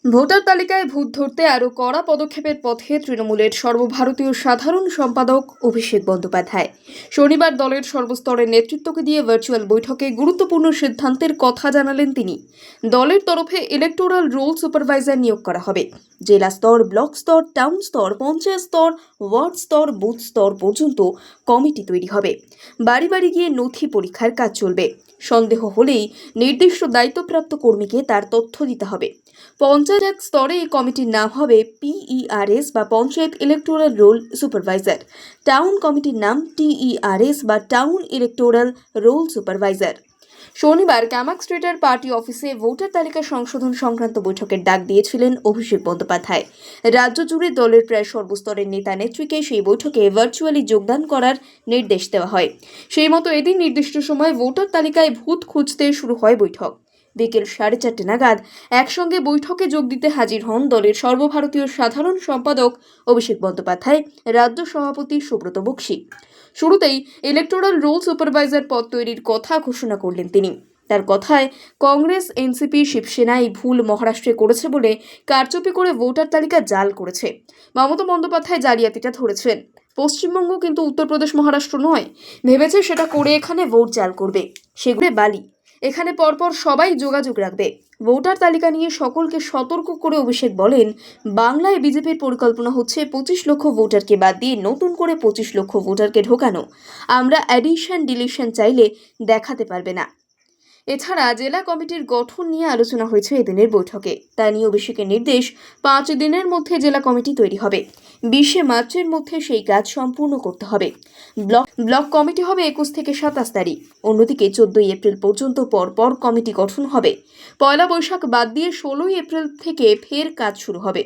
Voter তালিকায় ভূত ধরতে আরও কড়া পদক্ষেপের পথে তৃণমূলের সর্বভারতীয় সাধারণ সম্পাদক অভিষেক বন্দ্যোপাধ্যায় শনিবার দলের সর্বস্তরের নেতৃত্বকে দিয়ে ভার্চুয়াল বৈঠকে গুরুত্বপূর্ণ সিদ্ধান্তের কথা জানালেন তিনি। দলের তরফে ইলেকটোরাল রোল সুপারভাইজার নিয়োগ করা হবে। জেলা স্তর, ব্লক স্তর, টাউন স্তর, পঞ্চায়েত স্তর, ওয়ার্ড স্তর, বুথ স্তর পর্যন্ত কমিটি তৈরি হবে। বাড়ি বাড়ি গিয়ে নথি পরীক্ষার কাজ চলবে। সন্দেহ হলেই নির্দিষ্ট দায়িত্বপ্রাপ্ত কর্মীকে তার তথ্য দিতে হবে। পঞ্চায়েত স্তরে এই কমিটির নাম হবে PERS বা panchayat electoral role supervisor. Town কমিটির নাম TERS বা টাউন ইলেকটোরাল রোল সুপারভাইজার। শনিবার কামাক স্ট্রিটের পার্টি অফিসে ভোটার তালিকা সংশোধন সংক্রান্ত বৈঠকের ডাক দিয়েছিলেন অভিষেক বন্দ্যোপাধ্যায়। রাজ্য জুড়ে দলের প্রায় সর্বস্তরের নেতা নেত্রীকে সেই বৈঠকে ভার্চুয়ালি যোগদান করার নির্দেশ দেওয়া হয়। সেই মতো এদিন নির্দিষ্ট সময় ভোটার তালিকায় ভূত খুঁজতে শুরু হয় বৈঠক। বিকেল 4:30 নাগাদ একসঙ্গে বৈঠকে যোগ দিতে হাজির হন দলের সর্বভারতীয় সাধারণ সম্পাদক অভিষেক বন্দ্যোপাধ্যায়, রাজ্য সভাপতি সুব্রত বক্সী। শুরুতেই ইলেকটোরাল রোল সুপারভাইজার পদ তৈরির কথা ঘোষণা করলেন তিনি। তার কথায়, কংগ্রেস, এনসিপি, শিবসেনা এই ভুল মহারাষ্ট্রে করেছে বলে কারচুপি করে ভোটার তালিকা জাল করেছে। মমতা বন্দ্যোপাধ্যায় জালিয়াতিটা ধরেছেন। পশ্চিমবঙ্গ কিন্তু উত্তরপ্রদেশ, মহারাষ্ট্র নয়। ভেবেছে সেটা করে এখানে ভোট জাল করবে। সেগুলো বালি। এখানে পরপর সবাই যোগাযোগ রাখবে। ভোটার তালিকা নিয়ে সকলকে সতর্ক করে অভিষেক বলেন, বাংলায় বিজেপির পরিকল্পনা হচ্ছে 25 লক্ষ ভোটারকে বাদ দিয়ে নতুন করে 25 লক্ষ ভোটারকে ঢোকানো। আমরা অ্যাডিশন ডিলিশন চাইলে দেখাতে পারবে না। এছাড়া জেলা কমিটির গঠন নিয়ে আলোচনা হয়েছে এদিনের বৈঠকে। তা নিয়ে অভিষেকের নির্দেশ, 5 দিনের মধ্যে জেলা কমিটি তৈরি হবে। 20 মার্চের মধ্যে সেই কাজ সম্পূর্ণ করতে হবে। ব্লক কমিটি হবে 21 থেকে 27 তারিখ। অন্যদিকে 14 এপ্রিল পর্যন্ত পরপর কমিটি গঠন হবে। পয়লা বৈশাখ বাদ দিয়ে 16 এপ্রিল থেকে ফের কাজ শুরু হবে।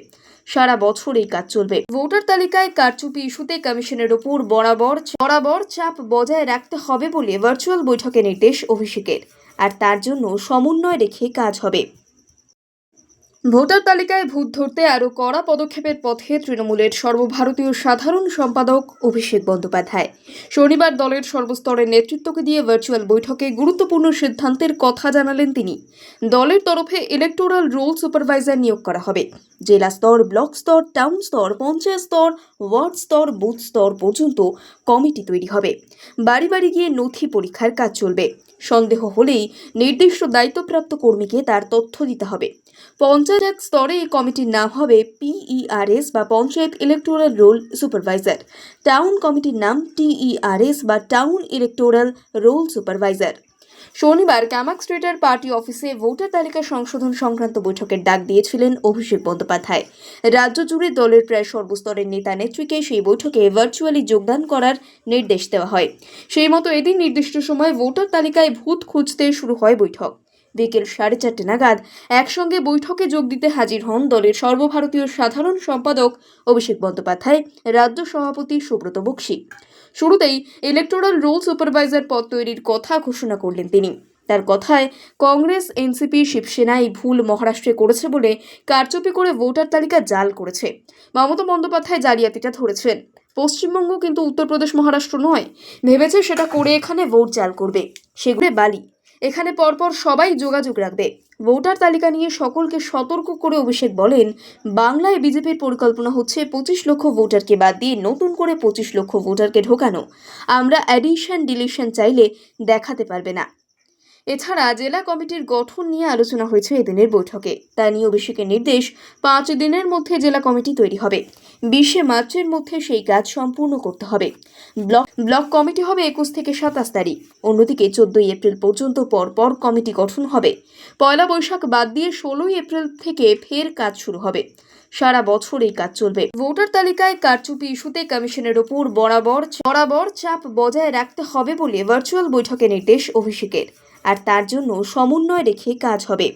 সারা বছর এই কাজ চলবে। ভোটার তালিকায় কারচুপি ইস্যুতে কমিশনের ওপর বরাবর চাপ বজায় রাখতে হবে বলে ভার্চুয়াল বৈঠকে নির্দেশ অভিষেকের। আর তার জন্য সমন্বয় রেখে কাজ হবে। ভোটার তালিকায় ভূত ধরতে আরও কড়া পদক্ষেপের পথে তৃণমূলের সর্বভারতীয় সাধারণ সম্পাদক অভিষেক বন্দ্যোপাধ্যায় শনিবার দলের সর্বস্তরের নেতৃত্বকে দিয়ে ভার্চুয়াল বৈঠকে গুরুত্বপূর্ণ সিদ্ধান্তের কথা জানালেন তিনি। দলের তরফে ইলেকটোরাল রোল সুপারভাইজার নিয়োগ করা হবে। জেলা স্তর, ব্লক স্তর, টাউন স্তর, পঞ্চায়েত স্তর, ওয়ার্ড স্তর, বুথ স্তর পর্যন্ত কমিটি তৈরি হবে। বাড়ি বাড়ি গিয়ে নথি পরীক্ষার কাজ চলবে। সন্দেহ হলেই নির্দিষ্ট দায়িত্বপ্রাপ্ত কর্মীকে তার তথ্য দিতে হবে। পঞ্চায়েত স্তরে এই কমিটির নাম হবে PERS বা panchayat electoral role supervisor. Town কমিটির নাম TERS বা টাউন ইলেকটোরাল রোল সুপারভাইজার। শনিবার কামাক স্ট্রিটের পার্টি অফিসে ভোটার তালিকা সংশোধন সংক্রান্ত বৈঠকের ডাক দিয়েছিলেন অভিষেক বন্দ্যোপাধ্যায়। রাজ্য জুড়ে দলের প্রায় সর্বস্তরের নেতা নেত্রীকে সেই বৈঠকে ভার্চুয়ালি যোগদান করার নির্দেশ দেওয়া হয়। সেই মতো এদিন নির্দিষ্ট সময় ভোটার তালিকায় ভূত খুঁজতে শুরু হয় বৈঠক। বিকেল 4:30 নাগাদ একসঙ্গে বৈঠকে যোগ দিতে হাজির হন দলের সর্বভারতীয় সাধারণ সম্পাদক অভিষেক বন্দ্যোপাধ্যায়, রাজ্য সভাপতি সুব্রত বক্সী। শুরুতেই ইলেকটোরাল রোল সুপারভাইজার পদ তৈরির কথা ঘোষণা করলেন তিনি। তার কথায়, কংগ্রেস, এনসিপি, শিবসেনা এই ভুল মহারাষ্ট্রে করেছে বলে কারচুপি করে ভোটার তালিকা জাল করেছে। মমতা বন্দ্যোপাধ্যায় জালিয়াতিটা ধরেছেন। পশ্চিমবঙ্গ কিন্তু উত্তরপ্রদেশ, মহারাষ্ট্র নয়। ভেবেছে সেটা করে এখানে ভোট জাল করবে। সেগুলো বালি। এখানে পরপর সবাই যোগাযোগ রাখবে। ভোটার তালিকা নিয়ে সকলকে সতর্ক করে অভিষেক বলেন, বাংলায় বিজেপির পরিকল্পনা হচ্ছে 25 লক্ষ ভোটারকে বাদ দিয়ে নতুন করে 25 লক্ষ ভোটারকে ঢোকানো। আমরা অ্যাডিশন ডিলিশন চাইলে দেখাতে পারবে না। এছাড়া জেলা কমিটির গঠন নিয়ে আলোচনা হয়েছে এদিনের বৈঠকে। তা নিয়ে অভিষেকের নির্দেশ, 5 দিনের মধ্যে জেলা কমিটি তৈরি হবে। 20 মার্চের মধ্যে সেই কাজ সম্পূর্ণ করতে হবে। ব্লক কমিটি হবে 21 থেকে 27 তারিখ। অন্যদিকে 14 এপ্রিল পর্যন্ত পরপর কমিটি গঠন হবে। পয়লা বৈশাখ বাদ দিয়ে 16 এপ্রিল থেকে ফের কাজ শুরু হবে। সারা বছর এই কাজ চলবে। ভোটার তালিকায় কারচুপি ইস্যুতে কমিশনের ওপর বরাবর চাপ বজায় রাখতে হবে বলে ভার্চুয়াল বৈঠকে নির্দেশ অভিষেকের। আর তার জন্য সমন্বয় রেখে কাজ হবে।